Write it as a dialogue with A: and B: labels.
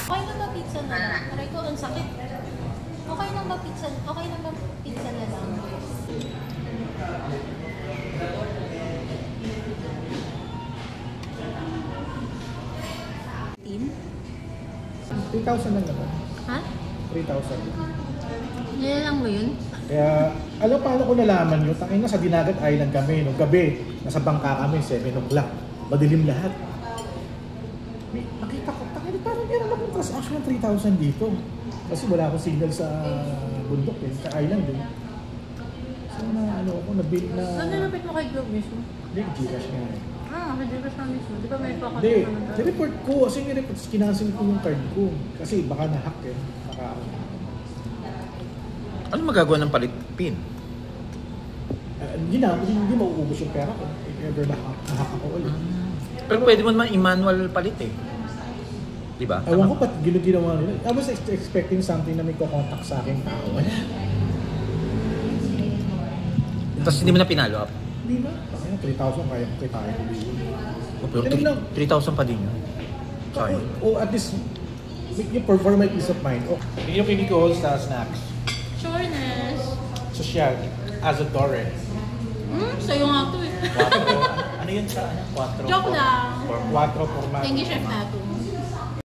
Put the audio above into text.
A: Okay lang ba pizza na lang? Aray ko, ang sakit. Okay lang ba pizza? Okay lang ba pizza na lang? Team?
B: 3,000 lang naman.
A: Ha?
B: 3,000.
A: Nilalang mo yun?
B: Kaya, alam paano ko nalaman yun? Tangin na sa Dinagat Island kami. Nung gabi, nasa bangka kami, 7 o'clock. Madilim lahat. Nakita ko, tangin na parang meron akong transaction ng 3,000 dito. Kasi wala akong signal sa bundok eh, sa island eh. So na ano ako, na-build na...
A: Saan nalapit mo kay Globe mismo?
B: Hindi, Gcash nga eh.
A: May Gcash na mismo. Di ba may pakot?
B: Hindi, report ko. Kasi nireport, kinancel ko yung card ko. Kasi baka na-hack eh. Baka...
C: Ano magagawa ng palit pin?
B: Hindi mauubos yung pera ko. If ever na-hack ako ulit.
C: Pero pwede mo naman i-manual palit eh. Di ba?
B: Ewan ko ba't ginawa nila. I was expecting something na may kukontak sa akin tao. Wala.
C: Tapos hindi mo na pinalo up?
B: Hindi ba? 3,000 kaya ko tayo.
C: Pero 3,000 pa din yun. Sayang.
B: O at least, for my peace of mind. Oh, yung kinikol sa snacks.
A: Sureness.
B: Social. Azadore.
A: Sa'yo nga to eh.
C: Ano yun sa ano? 4?
A: Joke lang.
B: 4 formato.
A: Thank you, Chef Nato.